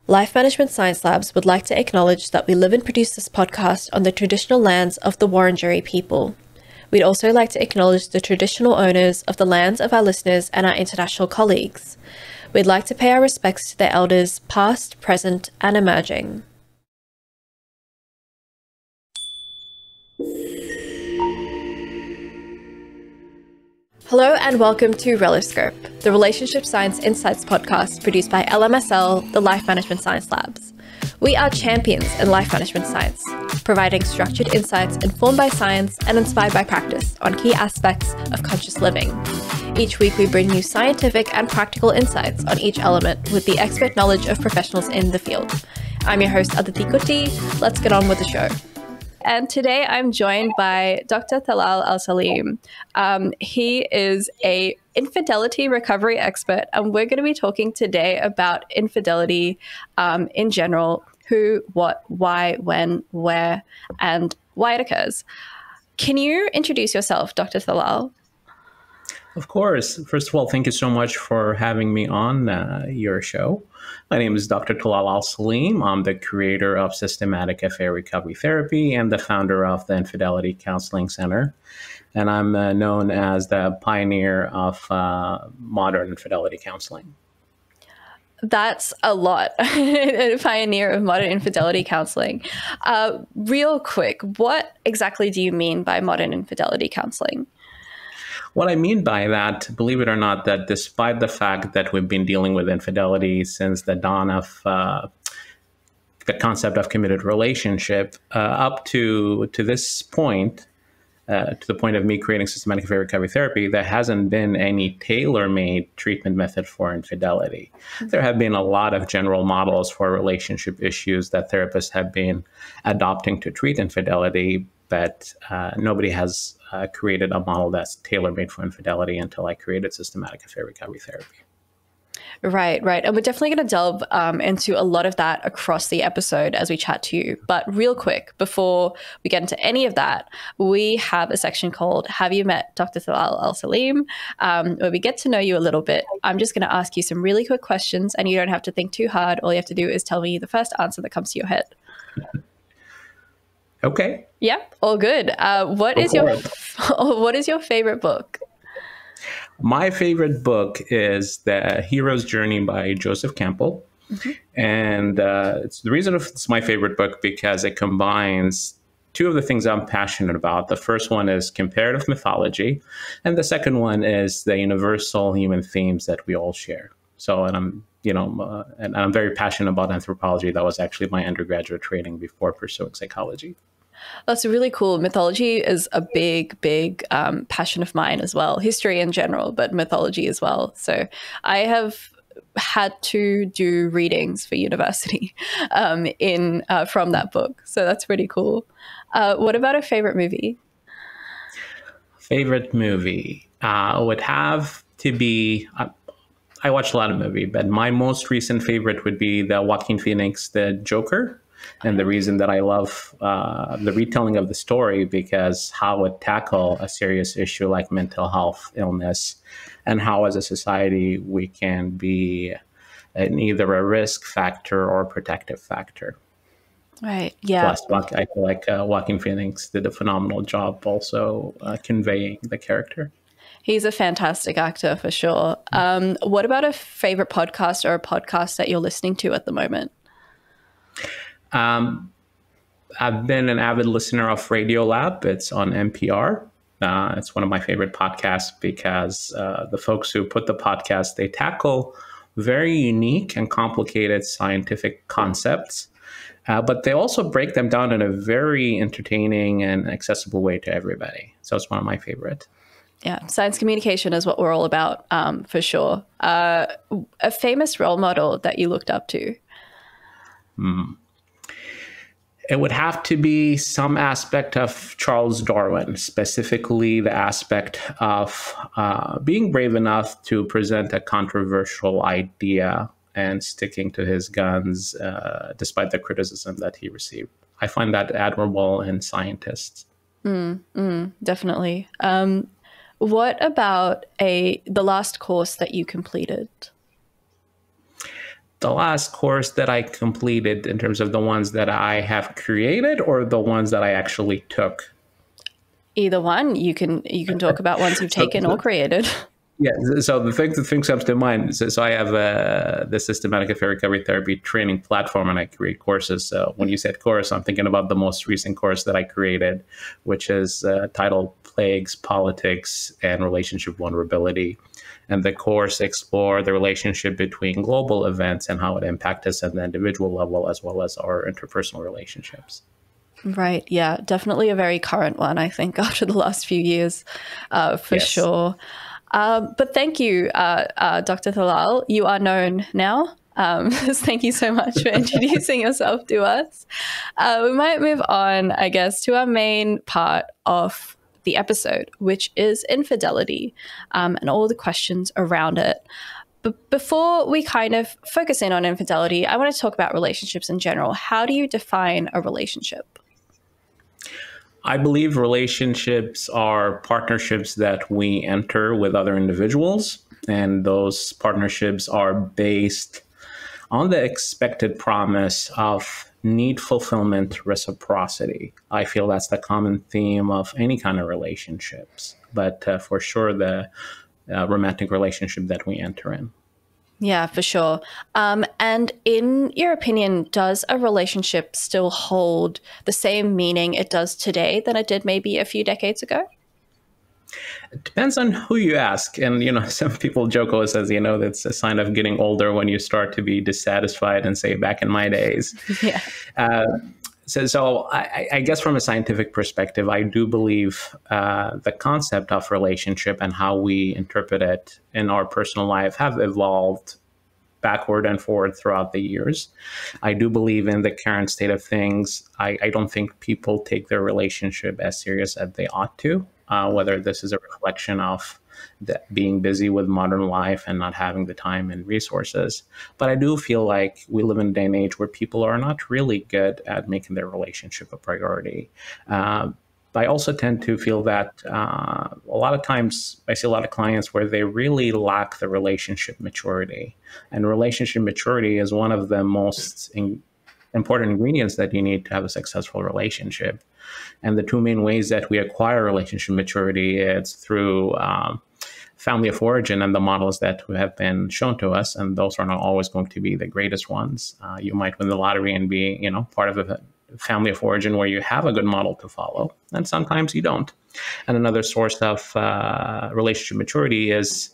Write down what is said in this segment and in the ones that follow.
Life Management Science Labs would like to acknowledge that we live and produce this podcast on the traditional lands of the Wurundjeri people. We'd also like to acknowledge the traditional owners of the lands of our listeners and our international colleagues. We'd like to pay our respects to their elders, past, present, and emerging. Hello and welcome to Reloscope, the Relationship Science Insights podcast produced by LMSL, the Life Management Science Labs. We are champions in life management science, providing structured insights informed by science and inspired by practice on key aspects of conscious living. Each week we bring you scientific and practical insights on each element with the expert knowledge of professionals in the field. I'm your host Aditi Kuti. Let's get on with the show. And today I'm joined by Dr. Talal H Alsaleem. He is an infidelity recovery expert, and we're going to be talking today about infidelity in general, who, what, why, when, where, and why it occurs. Can you introduce yourself, Dr. Talal? Of course. First of all, thank you so much for having me on your show. My name is Dr. Talal H Alsaleem. I'm the creator of Systematic Affair Recovery Therapy and the founder of the Infidelity Counseling Center. And I'm known as the pioneer of modern infidelity counseling. That's a lot. A pioneer of modern infidelity counseling. Real quick, what exactly do you mean by modern infidelity counseling? What I mean by that, believe it or not, that despite the fact that we've been dealing with infidelity since the dawn of the concept of committed relationship, up to this point, to the point of me creating systematic affair recovery therapy, there hasn't been any tailor-made treatment method for infidelity. Mm-hmm. There have been a lot of general models for relationship issues that therapists have been adopting to treat infidelity, but nobody has created a model that's tailor-made for infidelity until I created systematic affair recovery therapy. Right. And we're definitely going to delve into a lot of that across the episode as we chat to you. But real quick, before we get into any of that, we have a section called Have You Met Dr. Talal H Alsaleem, where we get to know you a little bit. I'm just going to ask you some really quick questions, and you don't have to think too hard. All you have to do is tell me the first answer that comes to your head. Okay. Yeah, all good. What is your favorite book? My favorite book is The Hero's Journey by Joseph Campbell. Mm-hmm. And it's the reason it's my favorite book because it combines two of the things I'm passionate about. The first one is comparative mythology, and the second one is the universal human themes that we all share. So, and I'm very passionate about anthropology. That was actually my undergraduate training before pursuing psychology. That's really cool. Mythology is a big passion of mine as well. History in general, but mythology as well. So I have had to do readings for university from that book. So that's pretty cool. What about a favorite movie? Favorite movie would have to be... I watch a lot of movies, but my most recent favorite would be the Joaquin Phoenix, The Joker. And the reason that I love the retelling of the story because how it tackle a serious issue like mental health illness and how as a society we can be in either a risk factor or a protective factor. Right. Yeah. Plus, I feel like Joaquin Phoenix did a phenomenal job also conveying the character. He's a fantastic actor for sure. What about a favorite podcast or a podcast that you're listening to at the moment? I've been an avid listener of Radiolab. It's on NPR. It's one of my favorite podcasts because the folks who put the podcast, they tackle very unique and complicated scientific concepts, but they also break them down in a very entertaining and accessible way to everybody. So it's one of my favorite. Yeah, science communication is what we're all about, for sure. A famous role model that you looked up to? It would have to be some aspect of Charles Darwin, specifically the aspect of being brave enough to present a controversial idea and sticking to his guns despite the criticism that he received. I find that admirable in scientists. Definitely. What about the last course that you completed? The last course that I completed in terms of the ones that I have created or the ones that I actually took? Either one. You can talk about ones you've taken or created. Yeah, so the thing comes to mind. So I have the Systematic Affair Recovery Therapy training platform, and I create courses. So when you said course, I'm thinking about the most recent course that I created, which is titled Plagues, Politics, and Relationship Vulnerability. And the course explores the relationship between global events and how it impacts us at the individual level, as well as our interpersonal relationships. Right. Yeah, definitely a very current one, I think, after the last few years, for sure. But thank you, Dr. Talal. You are known now. Thank you so much for introducing yourself to us. We might move on, I guess, to our main part of the episode, which is infidelity, and all the questions around it. But before we kind of focus in on infidelity, I want to talk about relationships in general. How do you define a relationship? I believe relationships are partnerships that we enter with other individuals, and those partnerships are based on the expected promise of need fulfillment, reciprocity. I feel that's the common theme of any kind of relationships, but for sure the romantic relationship that we enter in. Yeah, for sure. And in your opinion, does a relationship still hold the same meaning it does today than it did maybe a few decades ago? It depends on who you ask. And, some people joke always says, that's a sign of getting older when you start to be dissatisfied and say, back in my days. Yeah. So I guess from a scientific perspective, I do believe the concept of relationship and how we interpret it in our personal life have evolved backward and forward throughout the years. I do believe in the current state of things. I don't think people take their relationship as serious as they ought to, whether this is a reflection of being busy with modern life and not having the time and resources. But I do feel like we live in a day and age where people are not really good at making their relationship a priority. I also tend to feel that a lot of times I see a lot of clients where they really lack the relationship maturity. And relationship maturity is one of the most important ingredients that you need to have a successful relationship. And the two main ways that we acquire relationship maturity is through family of origin and the models that have been shown to us. And those are not always going to be the greatest ones. You might win the lottery and be, part of a family of origin where you have a good model to follow. And sometimes you don't. And another source of relationship maturity is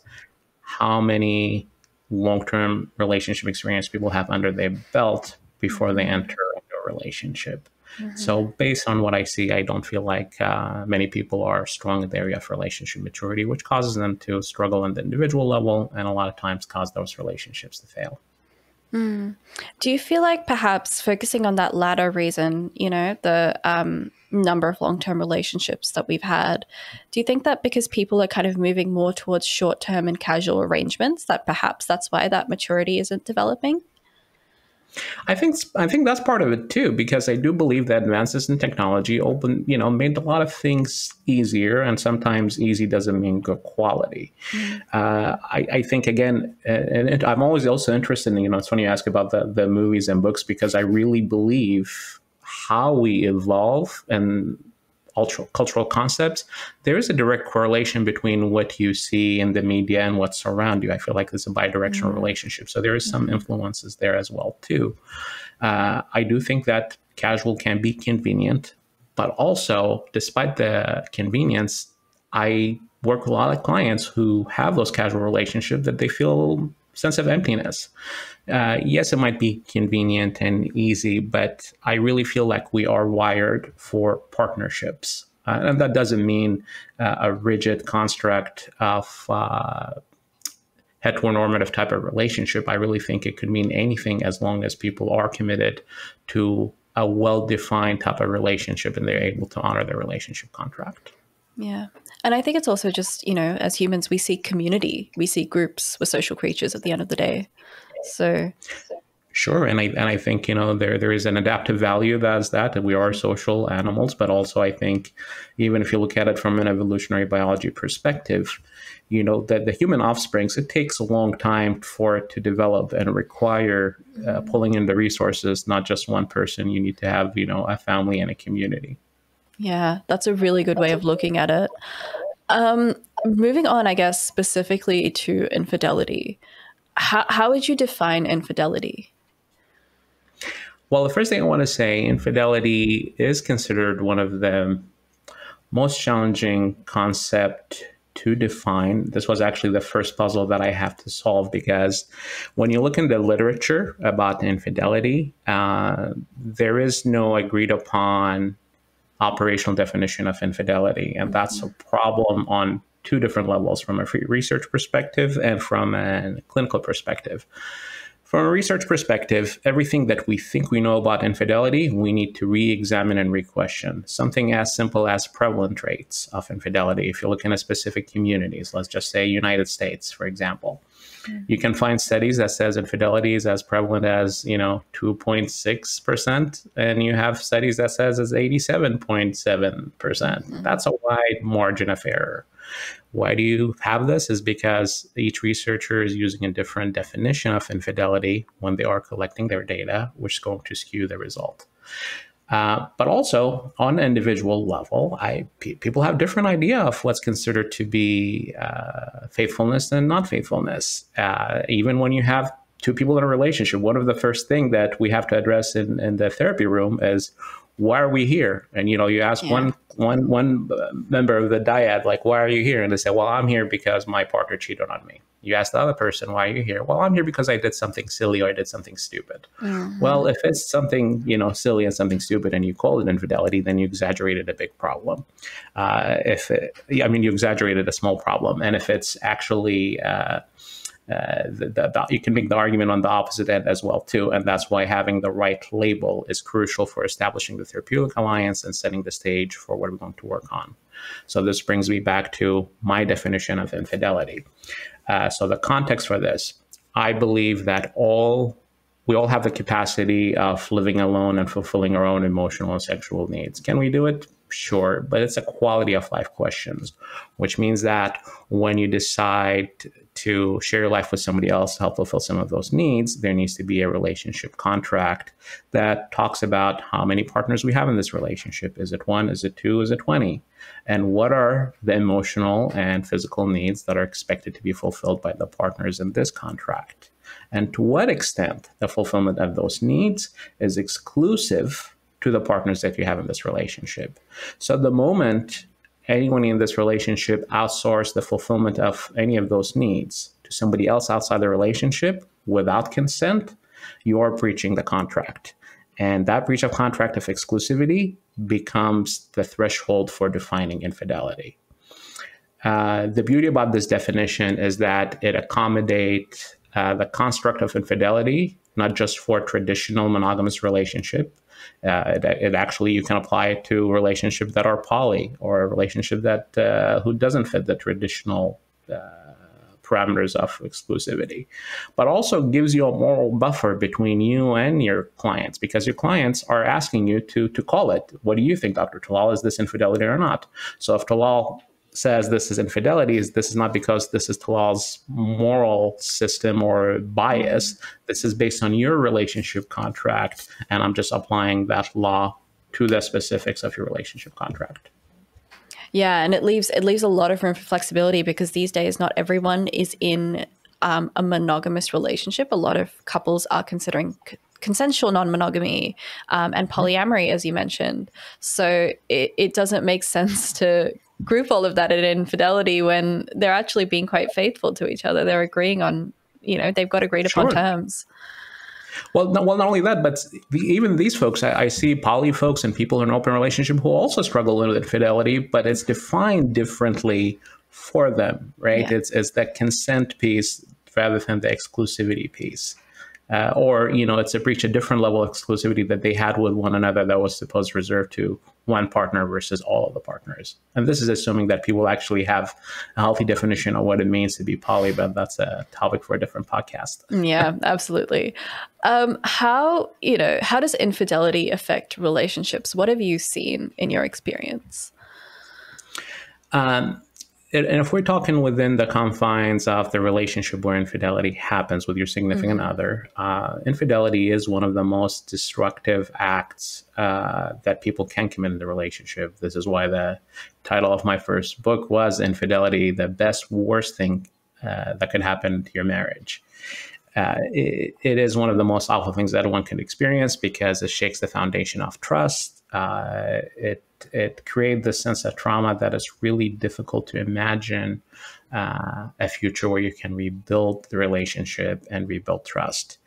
how many long-term relationship experience people have under their belt before they enter into a relationship. Mm-hmm. So based on what I see, I don't feel like many people are strong in the area of relationship maturity, which causes them to struggle on the individual level and a lot of times cause those relationships to fail. Mm. Do you feel like perhaps focusing on that latter reason, the number of long-term relationships that we've had, do you think that because people are kind of moving more towards short-term and casual arrangements, that perhaps that's why that maturity isn't developing? I think that's part of it too, because I do believe that advances in technology made a lot of things easier, and sometimes easy doesn't mean good quality. I think again, and I'm always also interested in, it's funny you ask about the movies and books, because I really believe how we evolve and cultural concepts, there is a direct correlation between what you see in the media and what's around you. I feel like it's a bidirectional relationship. So there is some influences there as well, too. I do think that casual can be convenient, but also, despite the convenience, I work with a lot of clients who have those casual relationships that they feel sense of emptiness. Yes, it might be convenient and easy, but I really feel like we are wired for partnerships. And that doesn't mean a rigid construct of heteronormative type of relationship. I really think it could mean anything as long as people are committed to a well-defined type of relationship and they're able to honor their relationship contract. Yeah. And I think it's also just, as humans, we seek community, we seek groups, we're social creatures at the end of the day. So Sure, and I think there is an adaptive value that we are social animals, but also I think even if you look at it from an evolutionary biology perspective, that the human offsprings, it takes a long time for it to develop and require pulling in the resources, not just one person. You need to have a family and a community. Yeah, that's a really good way of looking at it. Moving on, I guess specifically to infidelity, how would you define infidelity? Well, the first thing I want to say, infidelity is considered one of the most challenging concept to define. This was actually the first puzzle that I have to solve, because when you look in the literature about infidelity, there is no agreed upon operational definition of infidelity. And that's a problem on two different levels, from a research perspective and from a clinical perspective. From a research perspective, everything that we think we know about infidelity, we need to re-examine and re-question. Something as simple as prevalent rates of infidelity. If you look in a specific communities, let's just say United States, for example, you can find studies that says infidelity is as prevalent as 2.6%, and you have studies that says it's 87.7%. That's a wide margin of error. Why do you have this? Is because each researcher is using a different definition of infidelity when they are collecting their data, which is going to skew the result. But also on an individual level, people have different idea of what's considered to be faithfulness and not faithfulness. Even when you have two people in a relationship, one of the first things that we have to address in the therapy room is, why are we here? And you ask one member of the dyad, like, why are you here? And they say, well, I'm here because my partner cheated on me. You ask the other person, why are you here? Well, I'm here because I did something silly or I did something stupid. Mm-hmm. Well, if it's something silly and something stupid and you call it infidelity, then you exaggerated a big problem. You exaggerated a small problem. And if it's actually you can make the argument on the opposite end as well too, and that's why having the right label is crucial for establishing the therapeutic alliance and setting the stage for what we're going to work on. So this brings me back to my definition of infidelity. So the context for this, I believe that we all have the capacity of living alone and fulfilling our own emotional and sexual needs. Can we do it? Sure, but it's a quality of life questions, which means that when you decide to share your life with somebody else to help fulfill some of those needs, there needs to be a relationship contract that talks about how many partners we have in this relationship. Is it 1? Is it 2? Is it 20? And what are the emotional and physical needs that are expected to be fulfilled by the partners in this contract? And to what extent the fulfillment of those needs is exclusive to the partners that you have in this relationship. So the moment anyone in this relationship outsources the fulfillment of any of those needs to somebody else outside the relationship without consent, you are breaching the contract. And that breach of contract of exclusivity becomes the threshold for defining infidelity. The beauty about this definition is that it accommodates the construct of infidelity, not just for traditional monogamous relationship. It actually, you can apply it to relationships that are poly, or a relationship that who doesn't fit the traditional parameters of exclusivity, but also gives you a moral buffer between you and your clients, because your clients are asking you to call it. What do you think, Dr. Talal? Is this infidelity or not? So if Talal says this is infidelity, this is not because this is Talal's moral system or bias. This is based on your relationship contract, and I'm just applying that law to the specifics of your relationship contract. Yeah, and it leaves a lot of room for flexibility, because these days not everyone is in a monogamous relationship. A lot of couples are considering consensual non-monogamy and polyamory, as you mentioned. So it doesn't make sense to group all of that in infidelity when they're actually being quite faithful to each other. They're agreeing on, they've got agreed upon terms. Well, not only that, but even these folks, I see poly folks and people in an open relationship who also struggle with infidelity, but it's defined differently for them, right? Yeah. It's that consent piece rather than the exclusivity piece. or, it's a breach a different level of exclusivity that they had with one another that was supposed reserved to one partner versus all of the partners. And this is assuming that people actually have a healthy definition of what it means to be poly, but that's a topic for a different podcast. Yeah, absolutely. How does infidelity affect relationships? What have you seen in your experience? And if we're talking within the confines of the relationship where infidelity happens with your significant other, infidelity is one of the most destructive acts that people can commit in the relationship. This is why the title of my first book was Infidelity, the best, worst thing that could happen to your marriage. It is one of the most awful things that one can experience because it shakes the foundation of trust. It creates this sense of trauma that is really difficult to imagine a future where you can rebuild the relationship and rebuild trust.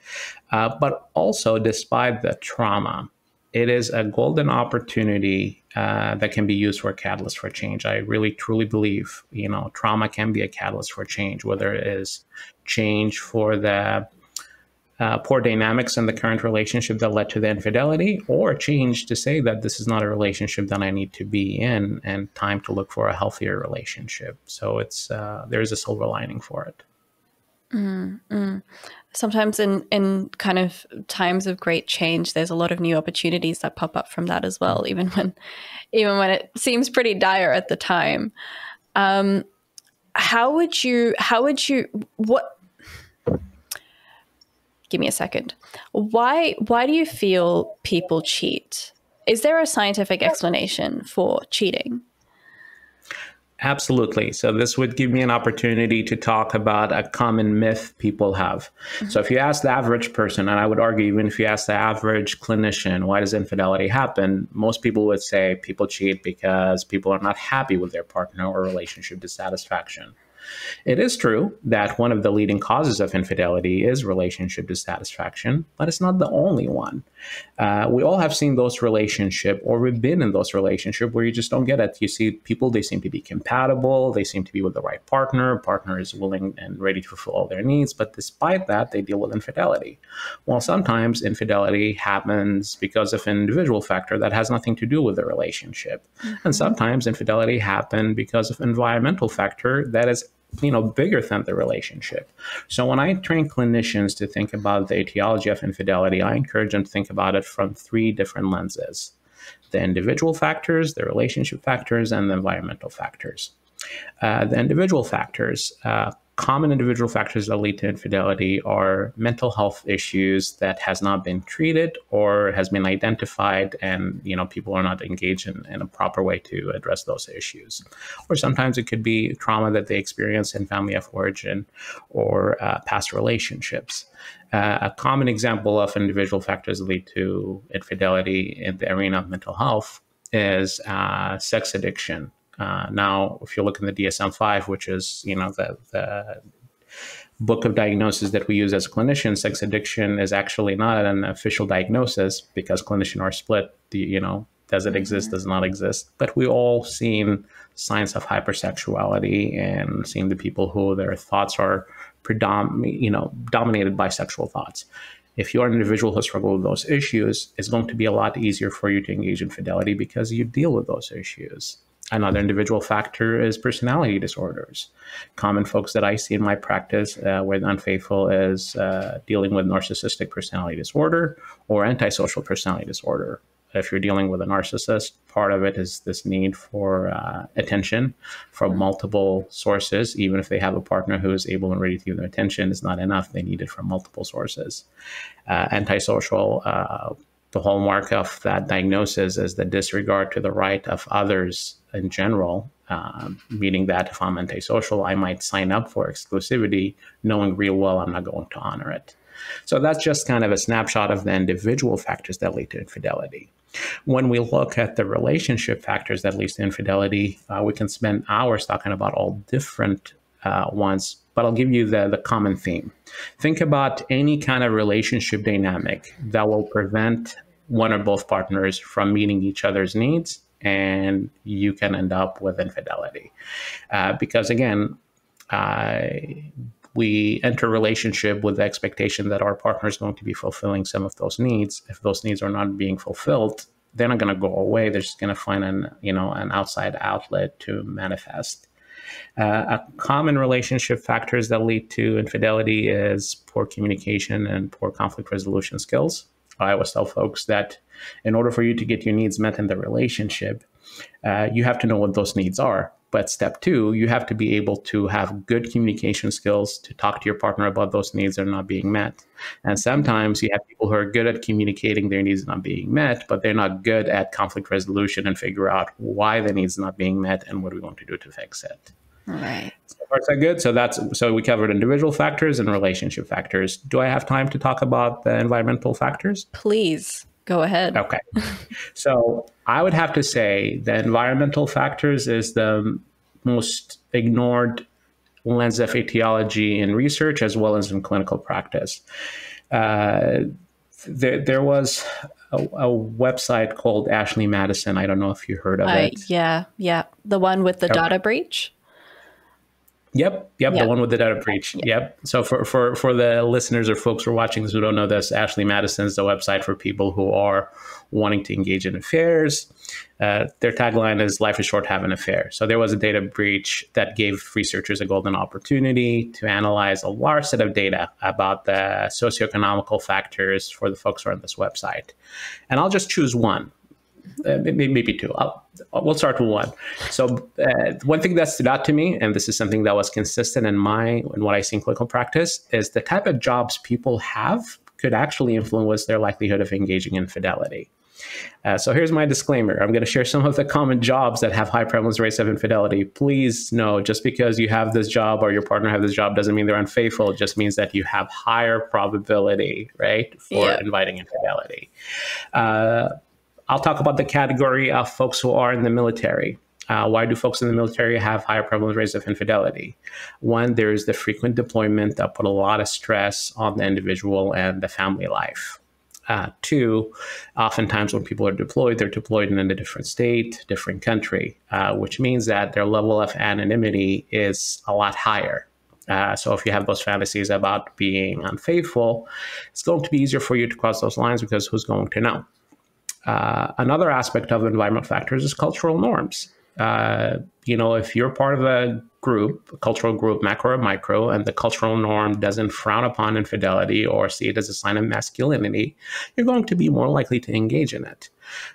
But also, despite the trauma, it is a golden opportunity that can be used for a catalyst for change. I really, truly believe, trauma can be a catalyst for change, whether it is change for the poor dynamics in the current relationship that led to the infidelity, or change to say that this is not a relationship that I need to be in and time to look for a healthier relationship. So there's a silver lining for it. Sometimes in kind of times of great change, there's a lot of new opportunities that pop up from that as well, even when it seems pretty dire at the time. Give me a second. Why do you feel people cheat? Is there a scientific explanation for cheating? Absolutely. So this would give me an opportunity to talk about a common myth people have. So if you ask the average person, and I would argue even if you ask the average clinician, why does infidelity happen? Most people would say people cheat because people are not happy with their partner or relationship dissatisfaction. It is true that one of the leading causes of infidelity is relationship dissatisfaction, but it's not the only one. We all have seen those relationships, or we've been in those relationships where you just don't get it. You see people, they seem to be compatible, they seem to be with the right partner is willing and ready to fulfill all their needs, but despite that, they deal with infidelity. Well, sometimes infidelity happens because of an individual factor that has nothing to do with the relationship. And sometimes infidelity happens because of environmental factor that is bigger than the relationship. So when I train clinicians to think about the etiology of infidelity, I encourage them to think about it from three different lenses: the individual factors, the relationship factors, and the environmental factors. The individual factors, common individual factors that lead to infidelity are mental health issues that has not been treated or has been identified, and people are not engaged in a proper way to address those issues. Or sometimes it could be trauma that they experience in family of origin or past relationships. A common example of individual factors that lead to infidelity in the arena of mental health is sex addiction. Now, if you look in the DSM-5, which is, the book of diagnosis that we use as clinicians, sex addiction is actually not an official diagnosis because clinicians are split. Does it exist, does not exist? But we all seen signs of hypersexuality and seeing the people who their thoughts are dominated by sexual thoughts. If you're an individual who struggles with those issues, it's going to be a lot easier for you to engage in infidelity because you deal with those issues. Another individual factor is personality disorders. Common folks that I see in my practice with unfaithful is dealing with narcissistic personality disorder or antisocial personality disorder. If you're dealing with a narcissist, part of it is this need for attention from multiple sources. Even if they have a partner who is able and ready to give them attention, it's not enough. They need it from multiple sources. Antisocial, the hallmark of that diagnosis is the disregard to the right of others in general, meaning that if I'm antisocial, I might sign up for exclusivity, knowing real well I'm not going to honor it. So that's just kind of a snapshot of the individual factors that lead to infidelity. When we look at the relationship factors that lead to infidelity, we can spend hours talking about all different ones, but I'll give you the common theme. Think about any kind of relationship dynamic that will prevent one or both partners from meeting each other's needs, and you can end up with infidelity. Because again, we enter a relationship with the expectation that our partner is going to be fulfilling some of those needs. If those needs are not being fulfilled, they're not going to go away. They're just going to find an outside outlet to manifest. A common relationship factors that lead to infidelity is poor communication and poor conflict resolution skills. I always tell folks that in order for you to get your needs met in the relationship, you have to know what those needs are. But step two, you have to be able to have good communication skills to talk to your partner about those needs that are not being met. And sometimes you have people who are good at communicating their needs not being met, but they're not good at conflict resolution and figure out why the needs not being met and what we want to do to fix it. Right. So far, so good. So we covered individual factors and relationship factors. Do I have time to talk about the environmental factors? Please. Go ahead. Okay. So I would have to say the environmental factors is the most ignored lens of etiology in research as well as in clinical practice. There was a website called Ashley Madison. I don't know if you heard of it. Yeah. The one with the data breach. Yep. The one with the data breach. Yep. So for the listeners or folks who are watching this who don't know this, Ashley Madison is the website for people who are wanting to engage in affairs. Their tagline is "Life is short, have an affair." So there was a data breach that gave researchers a golden opportunity to analyze a large set of data about the socioeconomical factors for the folks who are on this website. And I'll just choose one. Maybe two. We'll start with one. So one thing that stood out to me, and this is something that was consistent in what I see in clinical practice, is the type of jobs people have could actually influence their likelihood of engaging in infidelity. So here's my disclaimer. I'm going to share some of the common jobs that have high prevalence rates of infidelity. Please know, just because you have this job or your partner have this job doesn't mean they're unfaithful. It just means that you have higher probability, right, for inviting infidelity. I'll talk about the category of folks who are in the military. Why do folks in the military have higher prevalence rates of infidelity? One, there's the frequent deployment that put a lot of stress on the individual and the family life. Two, oftentimes when people are deployed, they're deployed in a different state, different country, which means that their level of anonymity is a lot higher. So if you have those fantasies about being unfaithful, it's going to be easier for you to cross those lines because who's going to know? Another aspect of environmental factors is cultural norms. If you're part of a cultural group, macro or micro, and the cultural norm doesn't frown upon infidelity or see it as a sign of masculinity, you're going to be more likely to engage in it.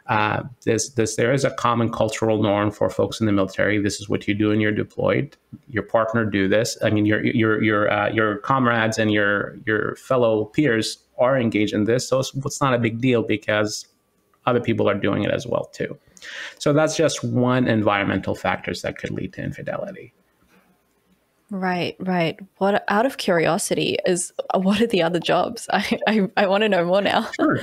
There is a common cultural norm for folks in the military. This is what you do when you're deployed. Your partner do this. I mean, your comrades and your fellow peers are engaged in this, so it's not a big deal because other people are doing it as well too. So that's just one environmental factors that could lead to infidelity. Right. What, out of curiosity, what are the other jobs? I want to know more now. Sure.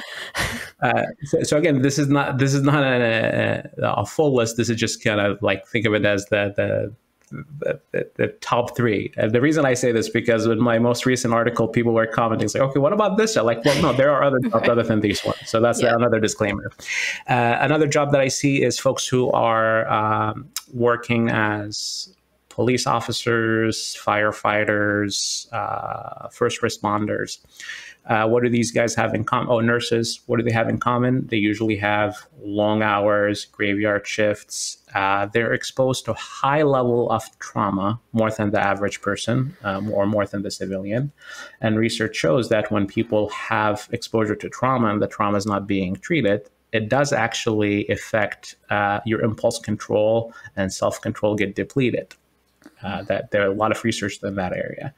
So again, this is not a full list. This is just kind of like, think of it as the top three. And the reason I say this because in my most recent article, people were commenting, like, okay, what about this? I'm like, well, no, there are other jobs other than these ones. So that's another disclaimer. Another job that I see is folks who are working as police officers, firefighters, first responders. What do these guys have in common? Oh, nurses. What do they have in common? They usually have long hours, graveyard shifts. They're exposed to a high level of trauma, more than the average person, or more than the civilian. And research shows that when people have exposure to trauma and the trauma is not being treated, it does actually affect your impulse control and self-control get depleted. That there are a lot of research in that area.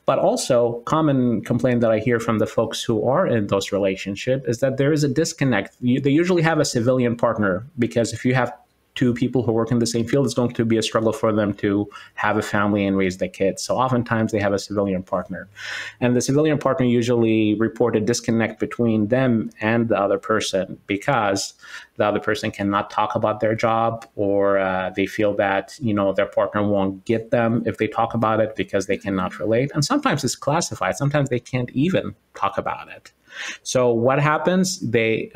But also, common complaint that I hear from the folks who are in those relationships is that there is a disconnect. They usually have a civilian partner, because if you have two people who work in the same field, it's going to be a struggle for them to have a family and raise the kids. So oftentimes they have a civilian partner. And the civilian partner usually report a disconnect between them and the other person, because the other person cannot talk about their job, or they feel that, their partner won't get them if they talk about it because they cannot relate. And sometimes it's classified. Sometimes they can't even talk about it. So what happens? They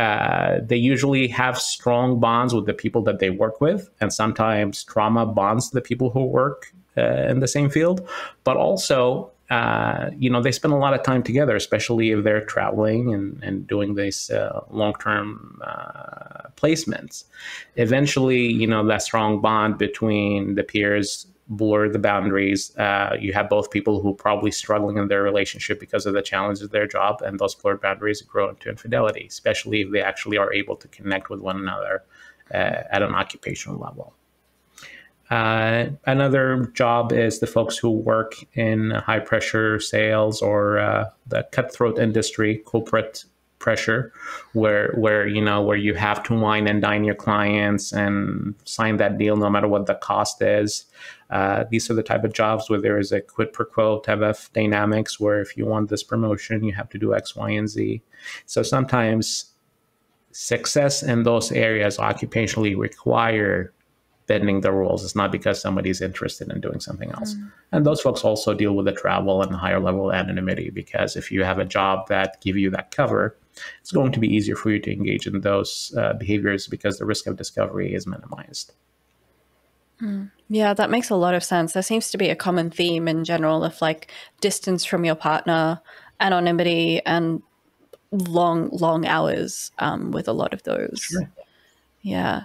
usually have strong bonds with the people that they work with, and sometimes trauma bonds the people who work in the same field. But also, they spend a lot of time together, especially if they're traveling and doing these long-term placements. Eventually, that strong bond between the peers blur the boundaries. You have both people who are probably struggling in their relationship because of the challenges of their job, and those blurred boundaries grow into infidelity, especially if they actually are able to connect with one another at an occupational level. Another job is the folks who work in high pressure sales or the cutthroat industry, corporate pressure, where you have to wine and dine your clients and sign that deal no matter what the cost is. These are the type of jobs where there is a quid pro quo type of dynamics, where if you want this promotion, you have to do X, Y, and Z. So sometimes success in those areas occupationally require bending the rules. It's not because somebody's interested in doing something else. And those folks also deal with the travel and higher level anonymity, because if you have a job that give you that cover, it's going to be easier for you to engage in those behaviors because the risk of discovery is minimized. Yeah, that makes a lot of sense. There seems to be a common theme in general of like distance from your partner, anonymity, and long hours with a lot of those. Sure. Yeah.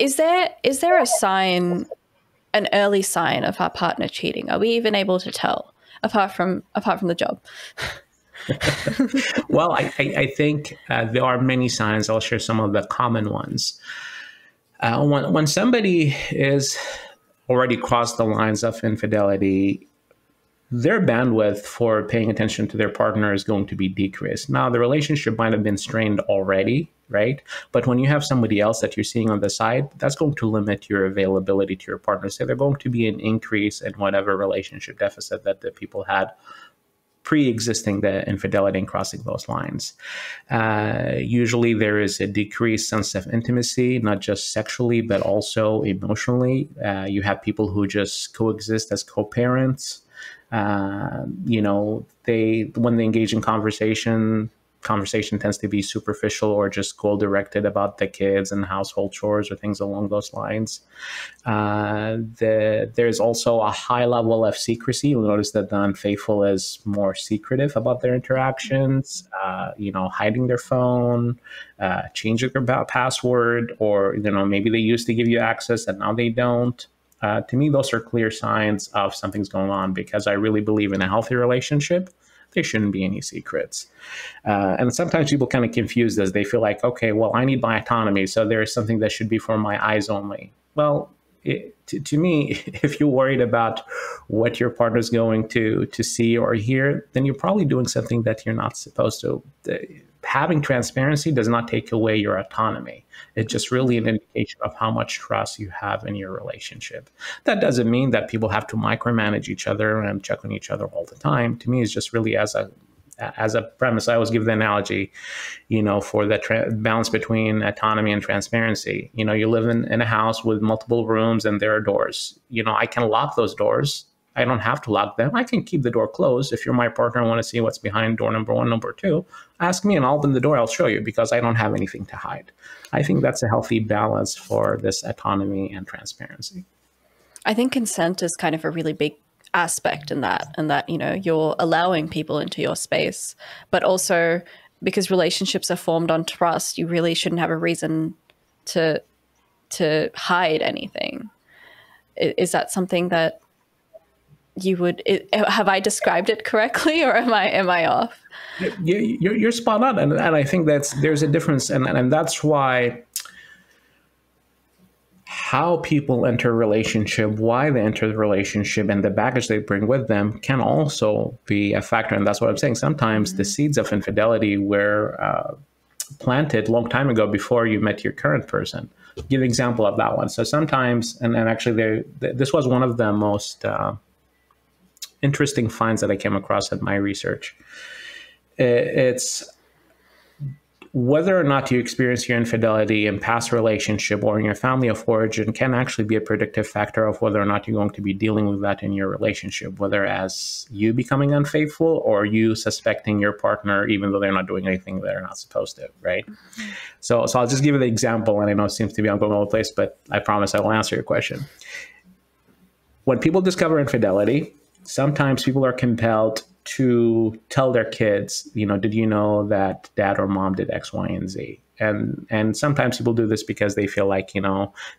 Is there a sign, an early sign of our partner cheating? Are we even able to tell apart from the job? Well, I think there are many signs. I'll share some of the common ones. When somebody is already crossed the lines of infidelity, their bandwidth for paying attention to their partner is going to be decreased. Now, the relationship might have been strained already, right? But when you have somebody else that you're seeing on the side, that's going to limit your availability to your partner. So there's going to be an increase in whatever relationship deficit that the people had pre-existing the infidelity and crossing those lines. Usually there is a decreased sense of intimacy, not just sexually, but also emotionally. You have people who just coexist as co-parents. When they engage in conversation tends to be superficial or just goal-directed about the kids and household chores or things along those lines. There's also a high level of secrecy. You'll notice that the unfaithful is more secretive about their interactions, hiding their phone, changing their password, or, maybe they used to give you access and now they don't. To me, those are clear signs of something's going on, because I really believe in a healthy relationship, there shouldn't be any secrets. And sometimes people kind of confuse this. They feel like, okay, well, I need my autonomy, so there is something that should be for my eyes only. Well, to me, if you're worried about what your partner's going to see or hear, then you're probably doing something that you're not supposed to. Having transparency does not take away your autonomy. It's just really an indication of how much trust you have in your relationship. That doesn't mean that people have to micromanage each other and check on each other all the time. To me, it's just really as a premise. I always give the analogy, for the balance between autonomy and transparency. You live in a house with multiple rooms and there are doors. I can lock those doors. I don't have to lock them. I can keep the door closed. If you're my partner and want to see what's behind door number 1, number 2, ask me and I'll open the door. I'll show you, because I don't have anything to hide. I think that's a healthy balance for this autonomy and transparency. I think consent is kind of a really big aspect in that, you're allowing people into your space, but also because relationships are formed on trust, you really shouldn't have a reason to hide anything. Is that something that you would, have I described it correctly, or am I off? You're spot on, and I think there's a difference, and that's why how people enter a relationship, why they enter the relationship, and the baggage they bring with them can also be a factor. And that's what I'm saying. Sometimes the seeds of infidelity were planted a long time ago before you met your current person. I'll give an example of that one. So sometimes, and actually this was one of the most interesting finds that I came across in my research. It's whether or not you experience your infidelity in past relationship or in your family of origin can actually be a predictive factor of whether or not you're going to be dealing with that in your relationship, whether as you becoming unfaithful or you suspecting your partner even though they're not doing anything they're not supposed to, right? Mm-hmm. So I'll just give you the example, and I know it seems to be on all over the place, but I promise I will answer your question. When people discover infidelity, sometimes people are compelled to tell their kids, did you know that dad or mom did X, Y, and Z? And sometimes people do this because they feel like,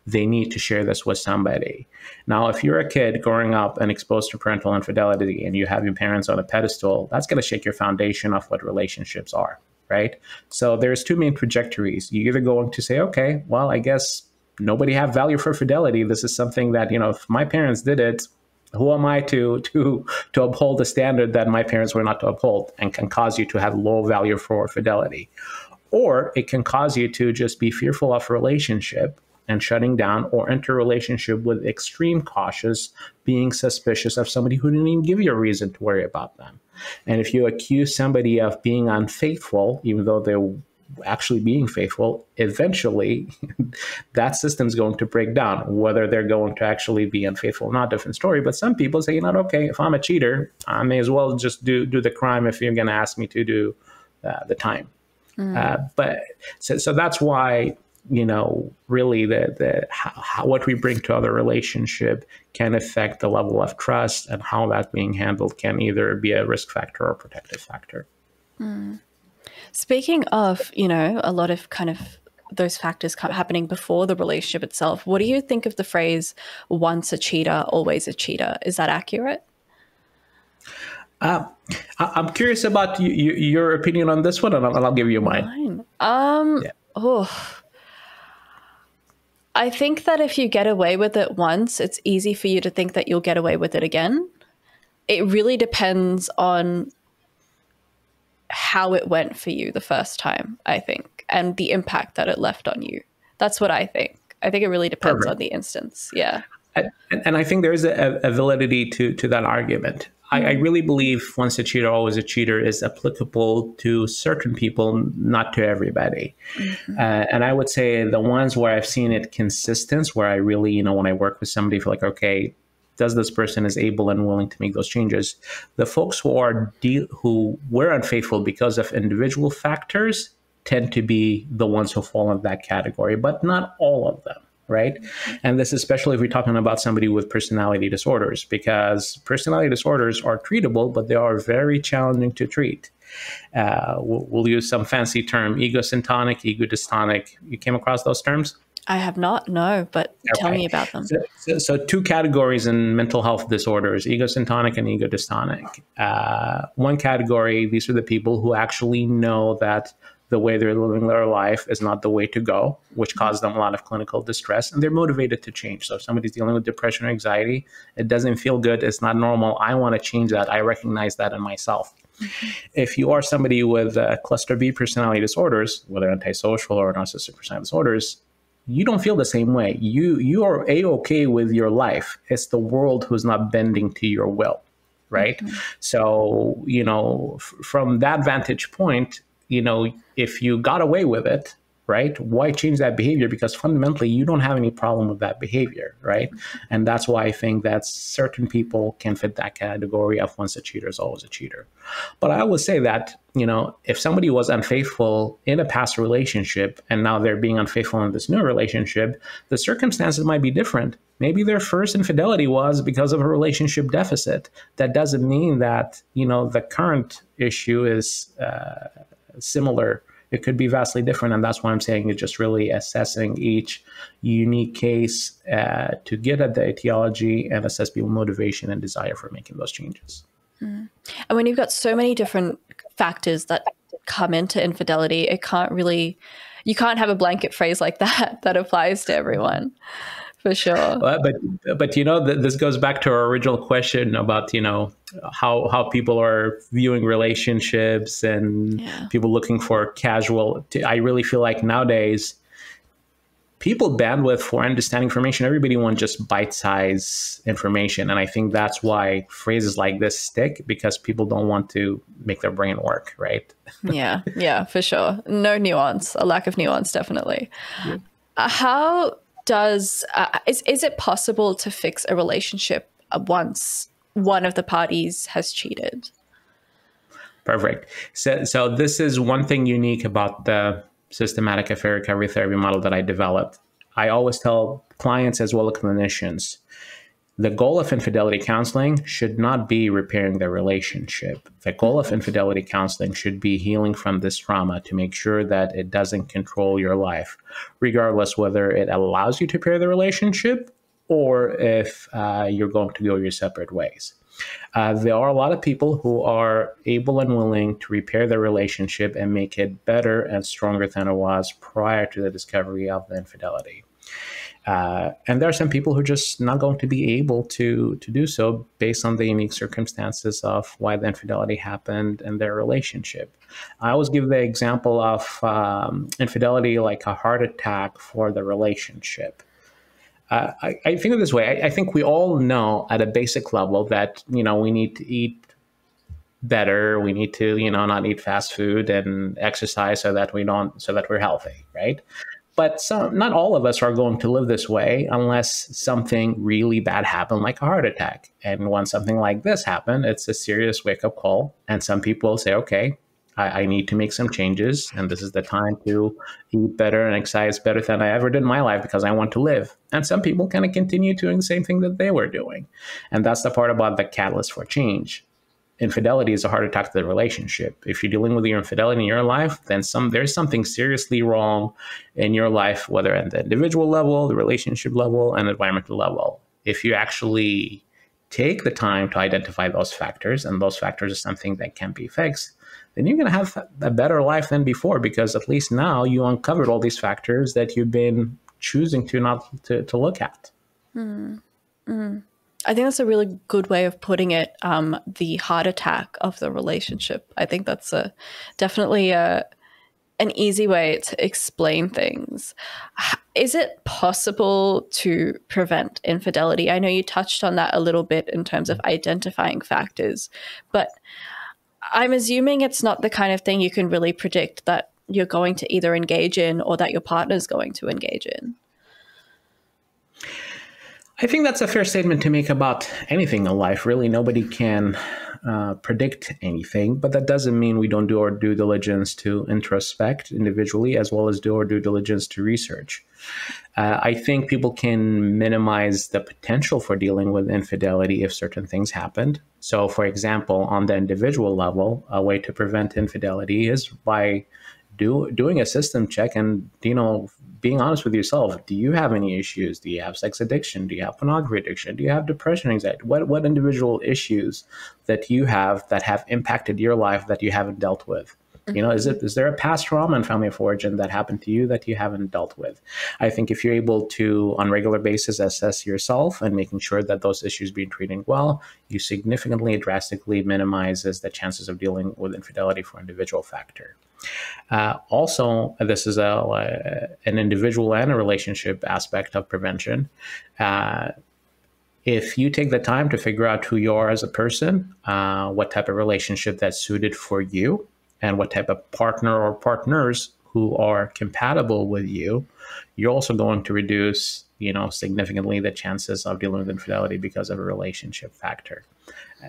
they need to share this with somebody. Now, if you're a kid growing up and exposed to parental infidelity and you have your parents on a pedestal, that's going to shake your foundation of what relationships are, right? So there's two main trajectories. You're either going to say, okay, well, I guess nobody have value for fidelity. This is something that, if my parents did it, who am I to uphold a standard that my parents were not to uphold, and can cause you to have low value for fidelity. Or it can cause you to just be fearful of a relationship and shutting down, or enter a relationship with extreme cautious, being suspicious of somebody who didn't even give you a reason to worry about them. And if you accuse somebody of being unfaithful, even though they're actually being faithful, eventually that system's going to break down. Whether they're going to actually be unfaithful or not, different story. But some people say, okay, if I'm a cheater, I may as well just do the crime if you're going to ask me to do the time. But so that's why, really what we bring to other relationship can affect the level of trust, and how that's being handled can either be a risk factor or a protective factor. Speaking of, a lot of kind of those factors happening before the relationship itself, what do you think of the phrase, once a cheater, always a cheater? Is that accurate? I'm curious about your opinion on this one, and I'll give you mine. I think that if you get away with it once, it's easy for you to think that you'll get away with it again. It really depends on how it went for you the first time, I think, and the impact that it left on you. That's what I think. I think it really depends on the instance. Yeah. And I think there's a validity to that argument. I really believe once a cheater, always a cheater is applicable to certain people, not to everybody. And I would say the ones where I've seen it consistent, where I really, when I work with somebody, feel like, okay, does this person is able and willing to make those changes? The folks who were unfaithful because of individual factors tend to be the ones who fall in that category, but not all of them. Right. And this, especially if we're talking about somebody with personality disorders, because personality disorders are treatable, but they are very challenging to treat. We'll use some fancy term, egosyntonic, egodystonic. You came across those terms? I have not, no, but tell me about them. So two categories in mental health disorders, egosyntonic and egodystonic. One category, these are the people who actually know that the way they're living their life is not the way to go, which causes them a lot of clinical distress, and they're motivated to change. So if somebody's dealing with depression or anxiety, it doesn't feel good, it's not normal, I want to change that, I recognize that in myself. If you are somebody with cluster B personality disorders, whether antisocial or narcissistic personality disorders, you don't feel the same way. You are A-okay with your life. It's the world who's not bending to your will, right? So, from that vantage point, if you got away with it, right, why change that behavior? Because fundamentally, you don't have any problem with that behavior, right? And that's why I think that certain people can fit that category of once a cheater is always a cheater. But I would say that, if somebody was unfaithful in a past relationship and now they're being unfaithful in this new relationship, the circumstances might be different. Maybe their first infidelity was because of a relationship deficit. That doesn't mean that, the current issue is similar. It could be vastly different. And that's why I'm saying it's just really assessing each unique case to get at the etiology and assess people's motivation and desire for making those changes. And when you've got so many different factors that come into infidelity, you can't have a blanket phrase like that applies to everyone. For sure. But this goes back to our original question about, how people are viewing relationships and people looking for casual. I really feel like nowadays, people bandwidth for understanding information, everybody wants just bite-sized information. And I think that's why phrases like this stick, because people don't want to make their brain work, right? Yeah, for sure. No nuance, a lack of nuance, definitely. Yeah. How does is it possible to fix a relationship once one of the parties has cheated? Perfect. So this is one thing unique about the systematic affair recovery therapy model that I developed. I always tell clients as well as clinicians, The goal of infidelity counseling should not be repairing the relationship. The goal of infidelity counseling should be healing from this trauma to make sure that it doesn't control your life, regardless whether it allows you to repair the relationship or if you're going to go your separate ways. There are a lot of people who are able and willing to repair their relationship and make it better and stronger than it was prior to the discovery of the infidelity. And there are some people who are just not going to be able to do so based on the unique circumstances of why the infidelity happened in their relationship. I always give the example of infidelity like a heart attack for the relationship. I think of this way. I think we all know at a basic level that, we need to eat better. We need to, not eat fast food and exercise so that we're healthy, right? But not all of us are going to live this way unless something really bad happened, like a heart attack. And when something like this happened, it's a serious wake-up call. And some people say, okay, I need to make some changes, and this is the time to eat better and exercise better than I ever did in my life because I want to live. And some people kind of continue doing the same thing that they were doing. And that's the part about the catalyst for change. Infidelity is a heart attack to the relationship. If you're dealing with your infidelity in your life, then there's something seriously wrong in your life, whether at the individual level, the relationship level, and environmental level. If you actually take the time to identify those factors, and those factors are something that can be fixed, then you're going to have a better life than before, because at least now you uncovered all these factors that you've been choosing to not to look at. I think that's a really good way of putting it, the heart attack of the relationship. I think that's definitely an easy way to explain things. Is it possible to prevent infidelity? I know you touched on that a little bit in terms of identifying factors, but I'm assuming it's not the kind of thing you can really predict that you're going to either engage in or that your partner's going to engage in. I think that's a fair statement to make about anything in life. Really, nobody can predict anything, but that doesn't mean we don't do our due diligence to introspect individually, as well as do our due diligence to research. I think people can minimize the potential for dealing with infidelity if certain things happened. So, for example, on the individual level, a way to prevent infidelity is by doing a system check and, being honest with yourself. Do you have any issues? Do you have sex addiction? Do you have pornography addiction? Do you have depression, anxiety? What individual issues that you have that have impacted your life that you haven't dealt with? Is there a past trauma and family of origin that happened to you that you haven't dealt with? I think if you're able to, on a regular basis, assess yourself and making sure that those issues being treated well, you significantly, drastically minimizes the chances of dealing with infidelity for individual factor. Also, this is an individual and a relationship aspect of prevention. If you take the time to figure out who you are as a person, what type of relationship that's suited for you, and what type of partner or partners who are compatible with you, you're also going to reduce, significantly the chances of dealing with infidelity because of a relationship factor.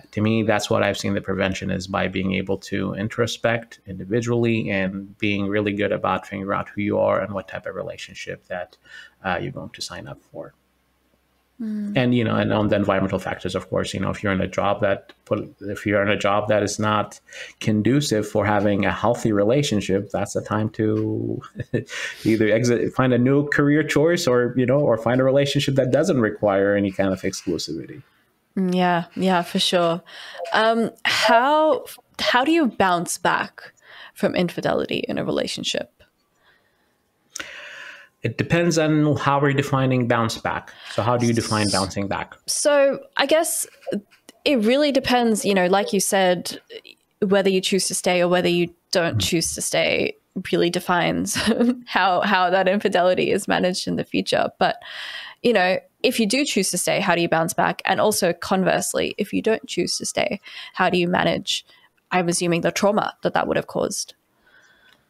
To me, that's what I've seen the prevention is by being able to introspect individually and being really good about figuring out who you are and what type of relationship that you're going to sign up for. And, and on the environmental factors, of course, if you're in a job that is not conducive for having a healthy relationship, that's the time to either find a new career choice or find a relationship that doesn't require any kind of exclusivity. Yeah, for sure. How do you bounce back from infidelity in a relationship? It depends on how we're defining bounce back. So how do you define bouncing back? So I guess it really depends, like you said, whether you choose to stay or whether you don't choose to stay really defines how that infidelity is managed in the future. But, if you do choose to stay, how do you bounce back? And also conversely, if you don't choose to stay, how do you manage, I'm assuming, the trauma that would have caused?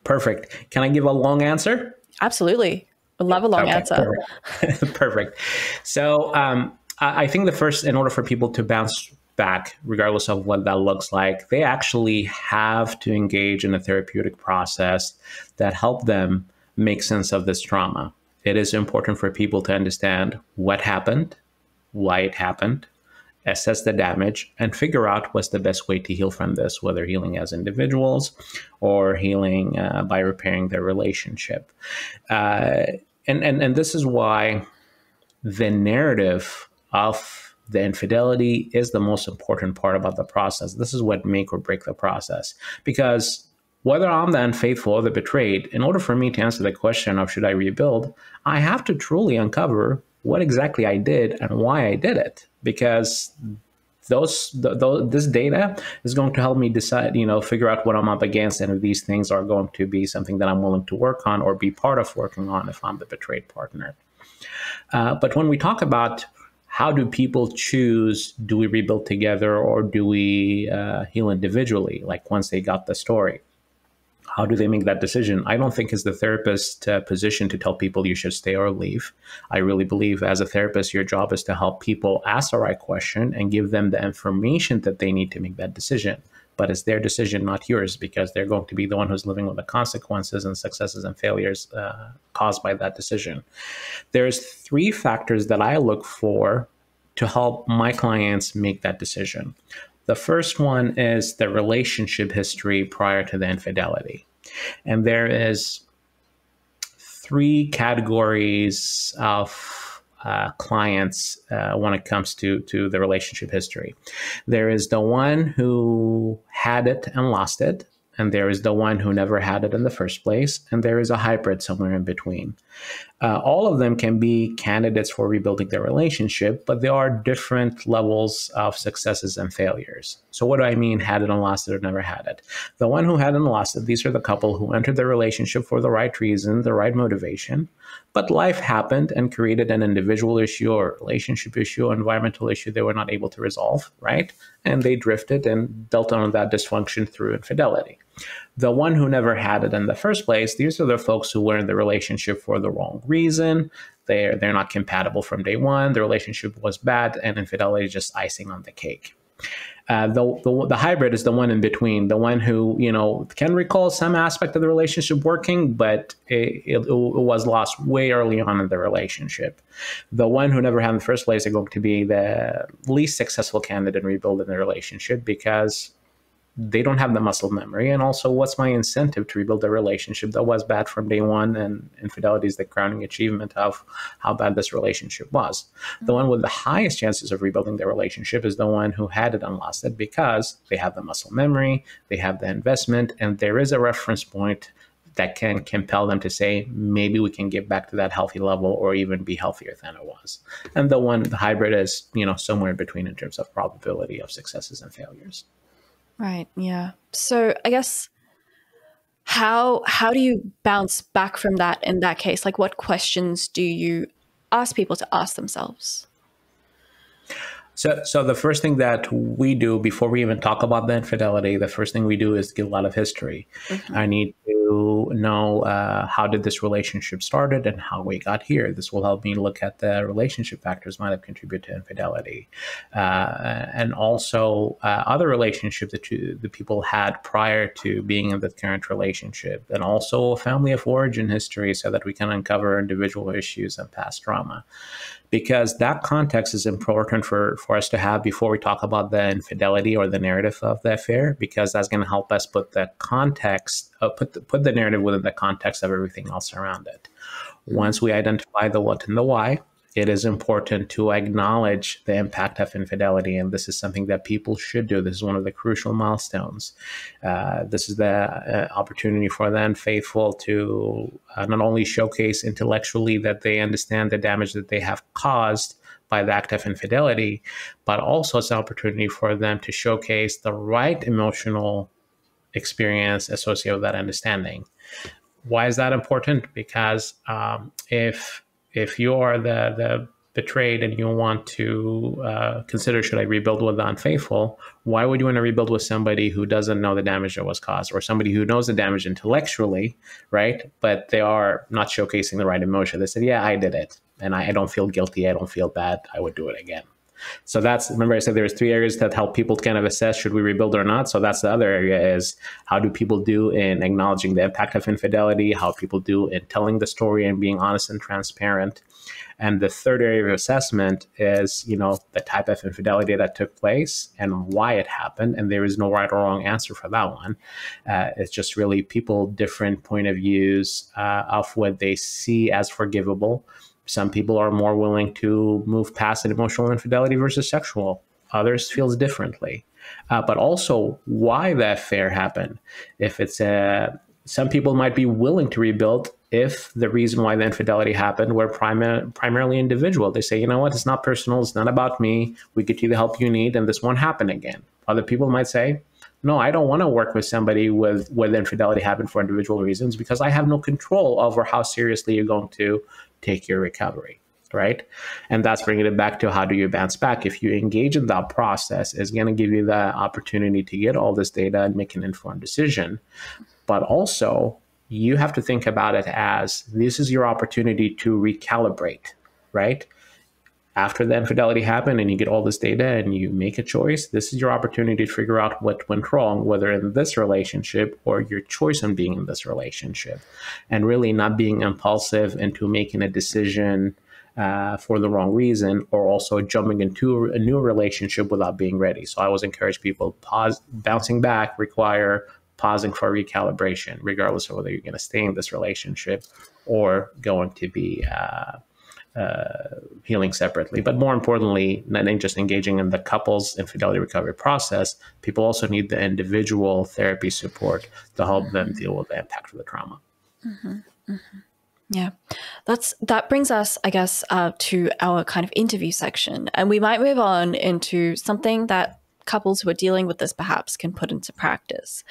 Perfect. Can I give a long answer? Absolutely. I love a long answer. Perfect. So I think in order for people to bounce back, regardless of what that looks like, they actually have to engage in a therapeutic process that help them make sense of this trauma. It is important for people to understand what happened, why it happened, assess the damage, and figure out what's the best way to heal from this, whether healing as individuals or healing by repairing their relationship. And this is why the narrative of the infidelity is the most important part about the process. This is what make or break the process. Because whether I'm the unfaithful or the betrayed, in order for me to answer the question of should I rebuild, I have to truly uncover what exactly I did and why I did it. Because this data is going to help me decide, figure out what I'm up against, and if these things are going to be something that I'm willing to work on or be part of working on if I'm the betrayed partner. But when we talk about how do people choose, do we rebuild together or do we heal individually, like once they got the story? How do they make that decision? I don't think it's the therapist's position to tell people you should stay or leave. I really believe as a therapist, your job is to help people ask the right question and give them the information that they need to make that decision. But it's their decision, not yours, because they're going to be the one who's living with the consequences and successes and failures caused by that decision. There's 3 factors that I look for to help my clients make that decision. The first one is the relationship history prior to the infidelity. And there is 3 categories of clients when it comes to the relationship history. There is the one who had it and lost it, and there is the one who never had it in the first place, and there is a hybrid somewhere in between. All of them can be candidates for rebuilding their relationship, but there are different levels of successes and failures. So what do I mean had it and lost it or never had it? The one who had it and lost it, these are the couple who entered the relationship for the right reason, the right motivation, but life happened and created an individual issue or relationship issue, or environmental issue they were not able to resolve, right? And they drifted and dealt on that dysfunction through infidelity. The one who never had it in the first place, these are the folks who were in the relationship for the wrong reason. They're not compatible from day one. The relationship was bad, and infidelity is just icing on the cake. The hybrid is the one in between, the one who can recall some aspect of the relationship working, but it was lost way early on in the relationship. The one who never had in the first place are going to be the least successful candidate in rebuilding the relationship because they don't have the muscle memory. And also, what's my incentive to rebuild a relationship that was bad from day one? And infidelity is the crowning achievement of how bad this relationship was. The one with the highest chances of rebuilding their relationship is the one who had it and lost it because they have the muscle memory, they have the investment, and there is a reference point that can compel them to say, maybe we can get back to that healthy level or even be healthier than it was. And the hybrid is, somewhere in between in terms of probability of successes and failures. Right. Yeah. So I guess how do you bounce back from that in that case? Like, what questions do you ask people to ask themselves? So the first thing that we do before we even talk about the infidelity, the first thing we do is get a lot of history. Mm-hmm. I need to know how did this relationship started and how we got here. This will help me look at the relationship factors might have contributed to infidelity, and also other relationships that the people had prior to being in the current relationship, and also a family of origin history, so that we can uncover individual issues and past trauma. Because that context is important for us to have before we talk about the infidelity or the narrative of the affair, because that's going to help us put the context, put the narrative within the context of everything else around it. Once we identify the what and the why, it is important to acknowledge the impact of infidelity. And this is something that people should do. This is one of the crucial milestones. This is the opportunity for the unfaithful to not only showcase intellectually that they understand the damage that they have caused by the act of infidelity, but also it's an opportunity for them to showcase the right emotional experience associated with that understanding. Why is that important? Because if you are the betrayed and you want to consider, should I rebuild with the unfaithful, why would you want to rebuild with somebody who doesn't know the damage that was caused, or somebody who knows the damage intellectually, right? But they are not showcasing the right emotion. They said, yeah, I did it, and I don't feel guilty. I don't feel bad. I would do it again. So that's, remember I said there's 3 areas that help people kind of assess should we rebuild or not. So that's the other area, is how do people do in acknowledging the impact of infidelity, how people do in telling the story and being honest and transparent. And the third area of assessment is, the type of infidelity that took place and why it happened. And there is no right or wrong answer for that one. It's just really people, different point of views of what they see as forgivable. Some people are more willing to move past an emotional infidelity versus sexual. Others feels differently. But also why the affair happened. If it's some people might be willing to rebuild if the reason why the infidelity happened were primarily individual. They say, you know what, it's not personal, it's not about me, we get you the help you need, and this won't happen again. Other people might say, no, I don't want to work with somebody where the infidelity happened for individual reasons because I have no control over how seriously you're going to take your recovery, right? And that's bringing it back to how do you bounce back. If you engage in that process, it's going to give you the opportunity to get all this data and make an informed decision. But also, you have to think about it as this is your opportunity to recalibrate, right? After the infidelity happened and you get all this data and you make a choice, this is your opportunity to figure out what went wrong, whether in this relationship or your choice on being in this relationship, and really not being impulsive into making a decision for the wrong reason, or also jumping into a new relationship without being ready. So I always encourage people, pause, bouncing back require pausing for recalibration, regardless of whether you're going to stay in this relationship or going to be healing separately. But more importantly, not just engaging in the couple's infidelity recovery process, people also need the individual therapy support to help them deal with the impact of the trauma. Mm-hmm. Mm-hmm. Yeah, that brings us, I guess, to our kind of interview section, and we might move on into something that couples who are dealing with this perhaps can put into practice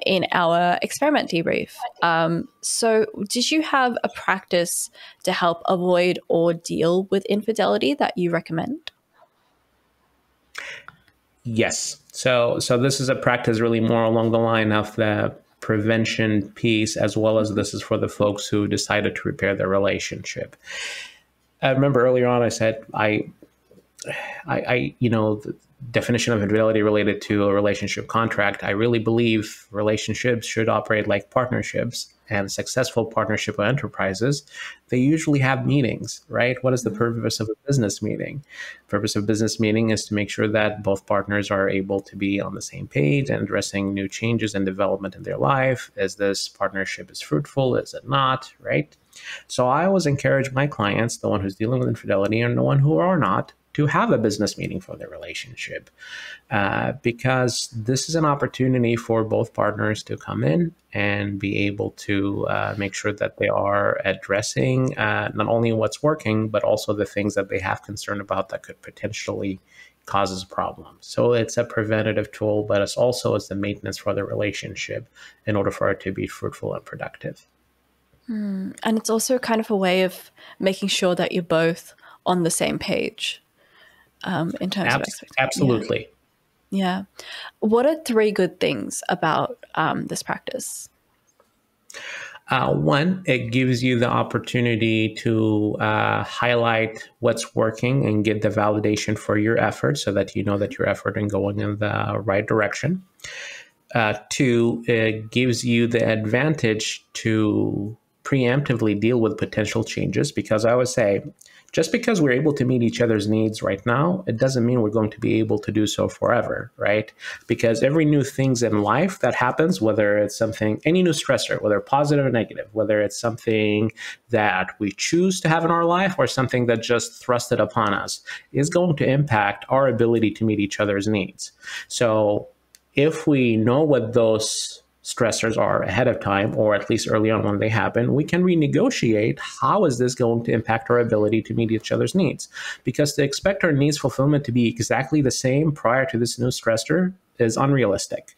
in our experiment debrief. So did you have a practice to help avoid or deal with infidelity that you recommend? Yes. So this is a practice really more along the line of the prevention piece, as well as this is for the folks who decided to repair their relationship. I remember earlier on I said the definition of infidelity related to a relationship contract. I really believe relationships should operate like partnerships, and successful partnership or enterprises, they usually have meetings, right? What is the purpose of a business meeting? The purpose of a business meeting is to make sure that both partners are able to be on the same page and addressing new changes and development in their life. Is this partnership is fruitful? Is it not, right? So I always encourage my clients, the one who's dealing with infidelity and the one who are not, to have a business meeting for their relationship, because this is an opportunity for both partners to come in and be able to make sure that they are addressing not only what's working, but also the things that they have concern about that could potentially cause a problem. So it's a preventative tool, but it's also the maintenance for the relationship in order for it to be fruitful and productive. And it's also kind of a way of making sure that you're both on the same page. In terms of expectations. Absolutely. Yeah. What are 3 good things about this practice? One, it gives you the opportunity to highlight what's working and get the validation for your effort so that you know that your effort is going in the right direction. 2, it gives you the advantage to preemptively deal with potential changes, because I always say, just because we're able to meet each other's needs right now, it doesn't mean we're going to be able to do so forever, right? Because every new things in life that happens, whether it's something, any new stressor, whether positive or negative, whether it's something that we choose to have in our life or something that just thrusted upon us, is going to impact our ability to meet each other's needs. So if we know what those stressors are ahead of time, or at least early on when they happen, we can renegotiate how is this going to impact our ability to meet each other's needs. Because to expect our needs fulfillment to be exactly the same prior to this new stressor is unrealistic.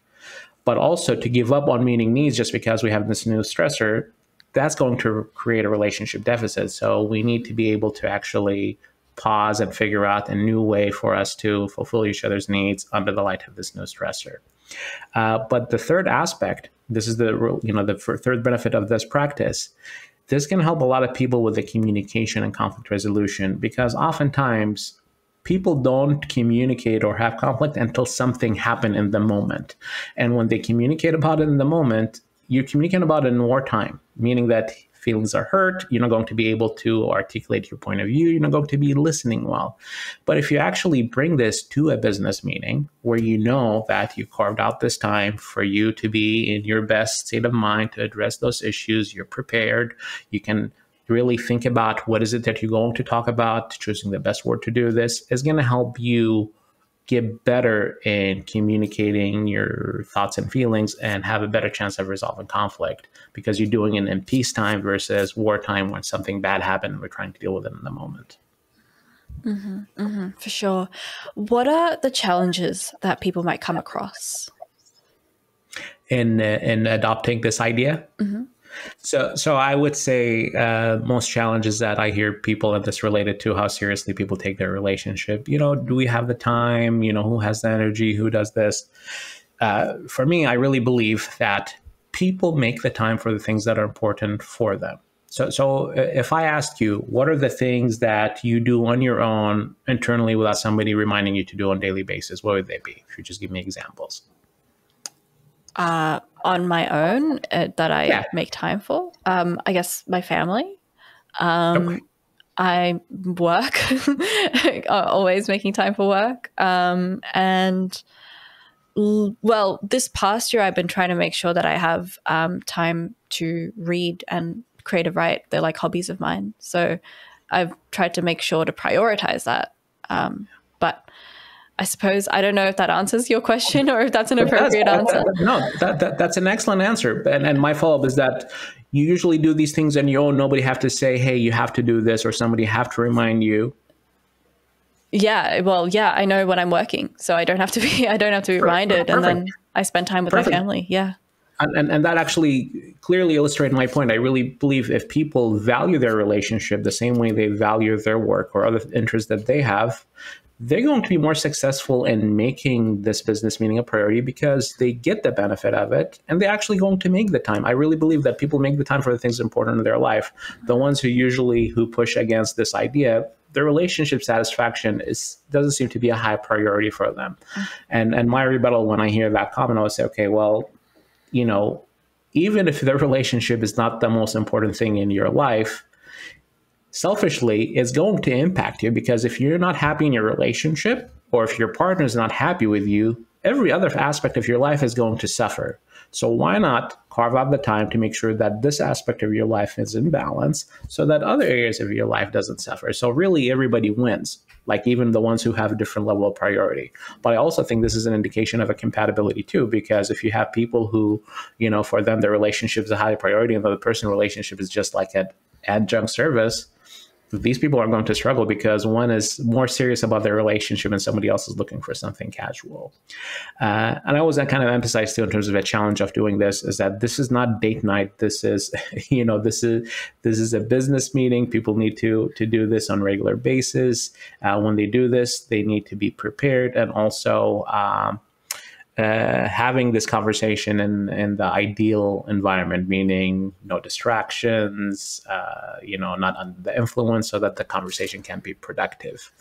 But also to give up on meeting needs just because we have this new stressor, that's going to create a relationship deficit. So we need to be able to actually pause and figure out a new way for us to fulfill each other's needs under the light of this new stressor. But the third aspect, this is the third benefit of this practice. This can help a lot of people with the communication and conflict resolution, because oftentimes people don't communicate or have conflict until something happened in the moment. And when they communicate about it in the moment, you're communicating about it in wartime, meaning that feelings are hurt, you're not going to be able to articulate your point of view, you're not going to be listening well. But if you actually bring this to a business meeting where you know that you carved out this time for you to be in your best state of mind to address those issues, you're prepared, you can really think about what is it that you're going to talk about, choosing the best word to do this is going to help you get better in communicating your thoughts and feelings and have a better chance of resolving conflict because you're doing it in peacetime versus wartime when something bad happened and we're trying to deal with it in the moment. For sure. What are the challenges that people might come across in adopting this idea? So I would say most challenges that I hear people, and this related to how seriously people take their relationship. Do we have the time? Who has the energy? Who does this? For me, I really believe that people make the time for the things that are important for them. So if I asked you, what are the things that you do on your own internally without somebody reminding you to do on a daily basis, what would they be? If you just give me examples. On my own that I make time for, I guess my family. Okay. I work, always making time for work. And well, this past year, I've been trying to make sure that I have time to read and creative write. They're like hobbies of mine. So I've tried to make sure to prioritize that. But I suppose, I don't know if that answers your question or if that's an appropriate answer. No, that's an excellent answer. And my follow-up is that you usually do these things on your own. Nobody have to say, hey, you have to do this, or somebody have to remind you. Yeah, well, yeah, I know when I'm working, so I don't have to be reminded. Perfect. And then I spend time with my family. Yeah. And that actually clearly illustrated my point. I really believe if people value their relationship the same way they value their work or other interests that they have, they're going to be more successful in making this business meeting a priority because they get the benefit of it and they're actually going to make the time. I really believe that people make the time for the things important in their life. The ones who push against this idea, their relationship satisfaction doesn't seem to be a high priority for them. And my rebuttal when I hear that comment, I would say, okay, well, even if their relationship is not the most important thing in your life, selfishly, it's going to impact you because if you're not happy in your relationship or if your partner is not happy with you, every other aspect of your life is going to suffer. So why not carve out the time to make sure that this aspect of your life is in balance so that other areas of your life doesn't suffer? So really everybody wins, like even the ones who have a different level of priority. But I also think this is an indication of a compatibility too, because if you have people who, for them, their relationship is a high priority and the other person's relationship is just like an adjunct service, these people are going to struggle because one is more serious about their relationship and somebody else is looking for something casual. And I always kind of emphasize too in terms of a challenge of doing this is that this is not date night. This is, this is a business meeting. People need to do this on a regular basis. When they do this, they need to be prepared and also having this conversation in the ideal environment, meaning no distractions, not under the influence, so that the conversation can be productive.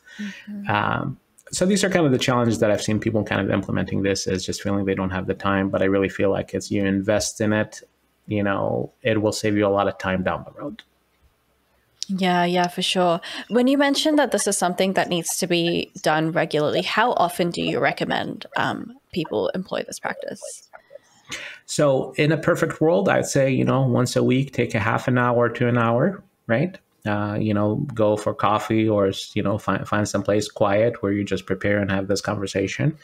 So these are kind of the challenges that I've seen people kind of implementing this is just feeling they don't have the time. But I really feel like as you invest in it, it will save you a lot of time down the road. Yeah, for sure. When you mentioned that this is something that needs to be done regularly, how often do you recommend people employ this practice? So in a perfect world, I'd say, once a week, take a half an hour to an hour, right? Go for coffee or, find someplace quiet where you just prepare and have this conversation.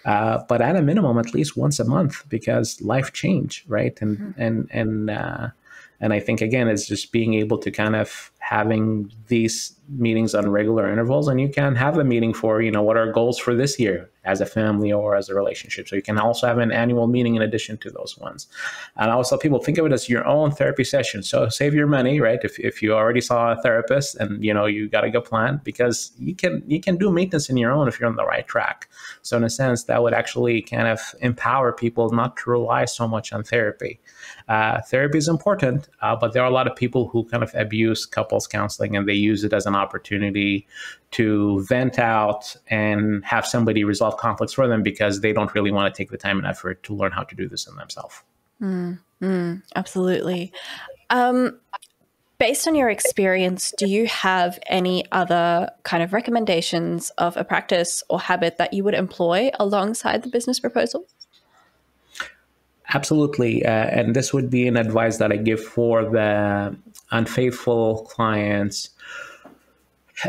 But at a minimum, at least once a month, because life change, right? And I think, again, it's just being able to kind of having these meetings on regular intervals. And you can have a meeting for, what are goals for this year as a family or as a relationship. So you can also have an annual meeting in addition to those ones. And also people think of it as your own therapy session. So save your money, right? If you already saw a therapist and, you got a good plan, because you can do maintenance in your own if you're on the right track. So in a sense, that would actually kind of empower people not to rely so much on therapy. Therapy is important, but there are a lot of people who kind of abuse couples couples counseling, and they use it as an opportunity to vent out and have somebody resolve conflicts for them because they don't really want to take the time and effort to learn how to do this in themselves. Absolutely. Based on your experience, do you have any other kind of recommendations of a practice or habit that you would employ alongside the business proposal? Absolutely. And this would be an advice that I give for the unfaithful clients,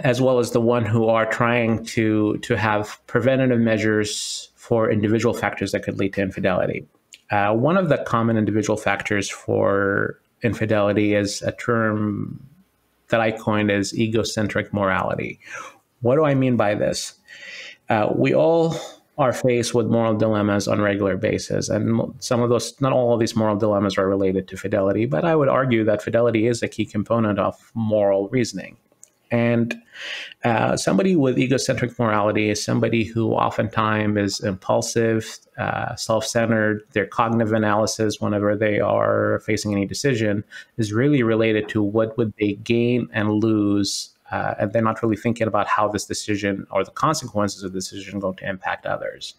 as well as the one who are trying to have preventative measures for individual factors that could lead to infidelity. One of the common individual factors for infidelity is a term that I coined as egocentric morality. What do I mean by this? We all are faced with moral dilemmas on a regular basis. And some of those, not all of these moral dilemmas are related to fidelity, but I would argue that fidelity is a key component of moral reasoning. And somebody with egocentric morality is somebody who oftentimes is impulsive, self-centered. Their cognitive analysis, whenever they are facing any decision, is really related to what would they gain and lose. And they're not really thinking about how this decision or the consequences of the decision are going to impact others.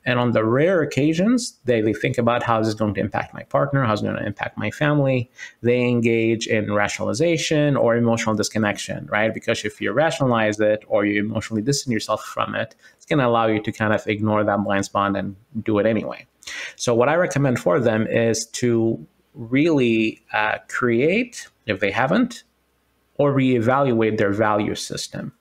And on the rare occasions, they think about how this is going to impact my partner, how it's going to impact my family. They engage in rationalization or emotional disconnection, right? Because if you rationalize it or you emotionally distance yourself from it, it's going to allow you to kind of ignore that blind spot and do it anyway. So what I recommend for them is to really create, if they haven't, or reevaluate their value system.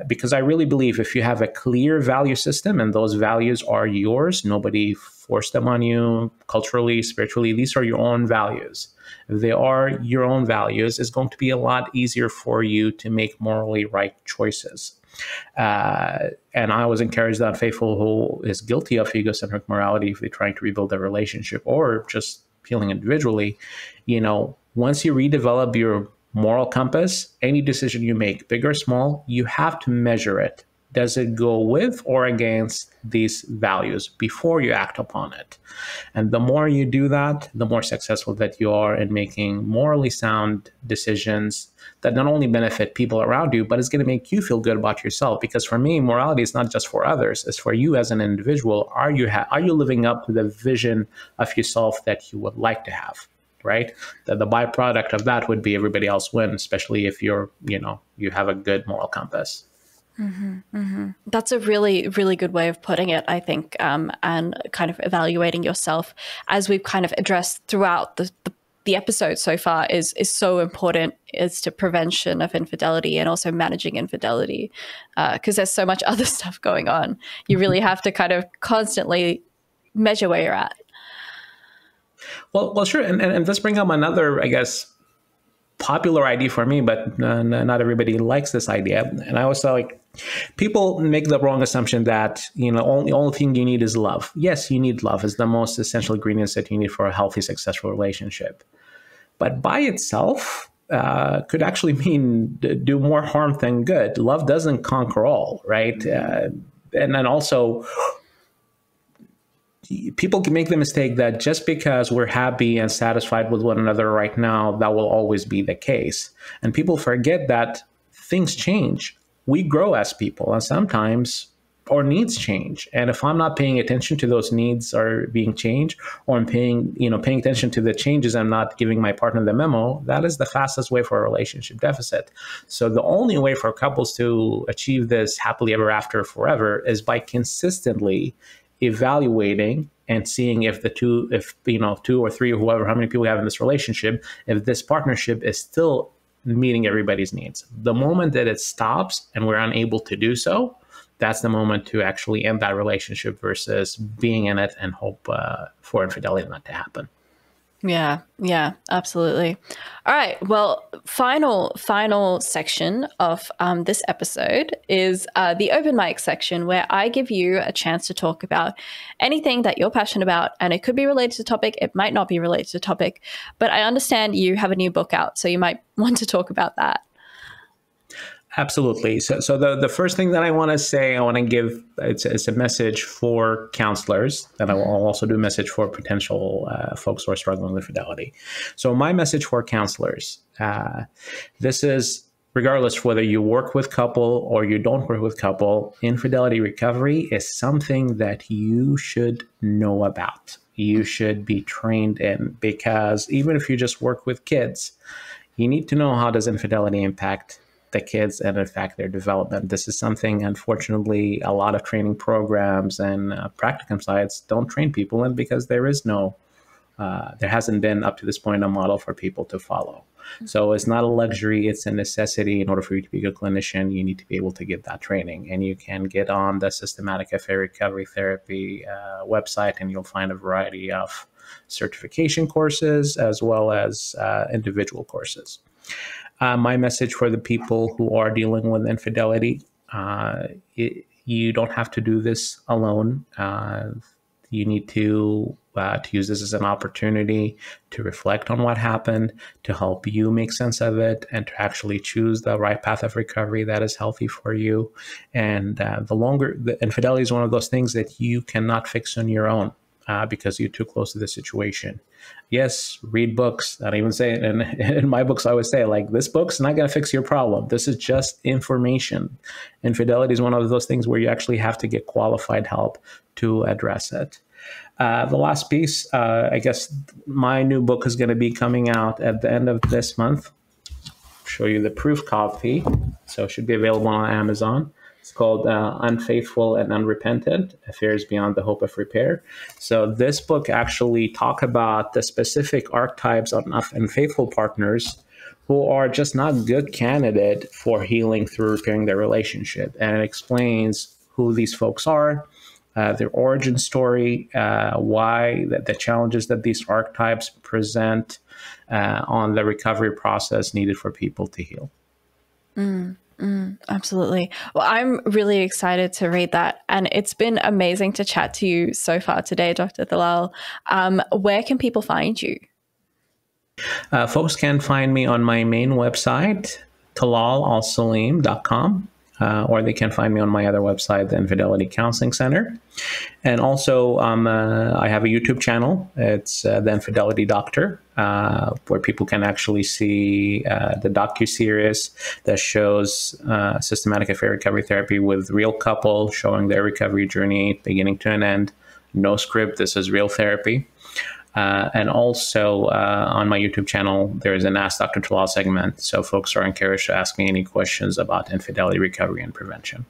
Because I really believe if you have a clear value system and those values are yours, nobody forced them on you culturally, spiritually, these are your own values. If they are your own values, it's going to be a lot easier for you to make morally right choices. And I always encourage that faithful who is guilty of egocentric morality, if they're trying to rebuild their relationship or just feeling individually, once you redevelop your moral compass, any decision you make, big or small, you have to measure it. Does it go with or against these values before you act upon it? And the more you do that, the more successful that you are in making morally sound decisions that not only benefit people around you, but it's going to make you feel good about yourself. Because for me, morality is not just for others, it's for you as an individual. Are you living up to the vision of yourself that you would like to have? Right? The byproduct of that would be everybody else wins, especially if you have a good moral compass. That's a really, really good way of putting it, I think, and kind of evaluating yourself, as we've kind of addressed throughout the episode so far, is so important as to prevention of infidelity and also managing infidelity, because there's so much other stuff going on. You really have to kind of constantly measure where you're at. Well, sure. And let's bring up another, I guess, popular idea for me, but not everybody likes this idea. And I always say, people make the wrong assumption that, only thing you need is love. Yes, you need love. It's the most essential ingredients that you need for a healthy, successful relationship. But by itself, could actually mean do more harm than good. Love doesn't conquer all, right? And then also, people can make the mistake that just because we're happy and satisfied with one another right now, that will always be the case. And people forget that things change. We grow as people, and sometimes our needs change. And if I'm not paying attention to those needs are being changed, or I'm paying attention to the changes, I'm not giving my partner the memo, that is the fastest way for a relationship deficit. So the only way for couples to achieve this happily ever after forever is by consistently evaluating and seeing if two or three or whoever, how many people we have in this relationship, if this partnership is still meeting everybody's needs. The moment that it stops and we're unable to do so, that's the moment to actually end that relationship versus being in it and hope for infidelity not to happen. Yeah, absolutely. All right. Well, final section of this episode is the open mic section, where I give you a chance to talk about anything that you're passionate about. And it could be related to topic. It might not be related to topic, but I understand you have a new book out, so you might want to talk about that. Absolutely. So the first thing that I want to say, I want to give, it's a message for counselors, and I will also do a message for potential folks who are struggling with infidelity. So my message for counselors, this is regardless whether you work with couple or you don't work with couple, infidelity recovery is something that you should know about. You should be trained in, because even if you just work with kids, you need to know how does infidelity impact the kids and in fact their development. This is something, unfortunately, a lot of training programs and practicum sites don't train people in, because there hasn't been up to this point a model for people to follow. So it's not a luxury, it's a necessity. In order for you to be a good clinician, you need to be able to get that training. And you can get on the Systematic Affair Recovery Therapy website, and you'll find a variety of certification courses as well as individual courses. My message for the people who are dealing with infidelity, you don't have to do this alone. You need to use this as an opportunity to reflect on what happened, to help you make sense of it, and to actually choose the right path of recovery that is healthy for you. And the infidelity is one of those things that you cannot fix on your own. Because you're too close to the situation. Yes, read books. I don't even say it in my books. I always say, like, this book's not going to fix your problem. This is just information. Infidelity is one of those things where you actually have to get qualified help to address it. The last piece, I guess my new book is going to be coming out at the end of this month. Show you the proof copy. So it should be available on Amazon. It's called Unfaithful and Unrepentant, Affairs Beyond the Hope of Repair. So this book actually talks about the specific archetypes of unfaithful partners who are just not good candidate for healing through repairing their relationship. And it explains who these folks are, their origin story, why the challenges that these archetypes present on the recovery process needed for people to heal. Absolutely. Well, I'm really excited to read that. And it's been amazing to chat to you so far today, Dr. Talal. Where can people find you? Folks can find me on my main website, talalalsaleem.com. Or they can find me on my other website, the Infidelity Counseling Center. And also, I have a YouTube channel. It's the Infidelity Doctor, where people can actually see the docu-series that shows systematic affair recovery therapy with real couple, showing their recovery journey beginning to an end. No script. This is real therapy. And also on my YouTube channel, there is an Ask Dr. Talal segment. So folks are encouraged to ask me any questions about infidelity recovery and prevention.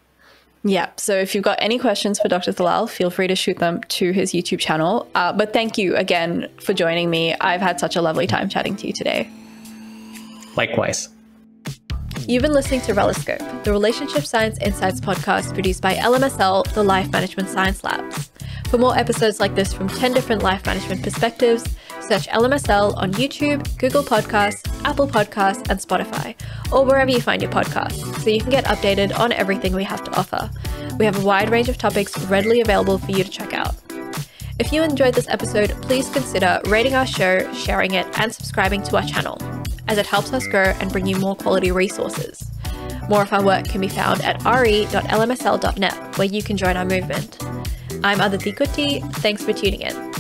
Yeah. So if you've got any questions for Dr. Talal, feel free to shoot them to his YouTube channel. But thank you again for joining me. I've had such a lovely time chatting to you today. Likewise. You've been listening to Reloscope, the Relationship Science Insights podcast produced by LMSL, the Life Management Science Labs. For more episodes like this from 10 different life management perspectives, search LMSL on YouTube, Google Podcasts, Apple Podcasts, and Spotify, or wherever you find your podcasts, so you can get updated on everything we have to offer. We have a wide range of topics readily available for you to check out. If you enjoyed this episode, please consider rating our show, sharing it, and subscribing to our channel, as it helps us grow and bring you more quality resources. More of our work can be found at re.lmsl.net, where you can join our movement. I'm Aditi Kutty. Thanks for tuning in.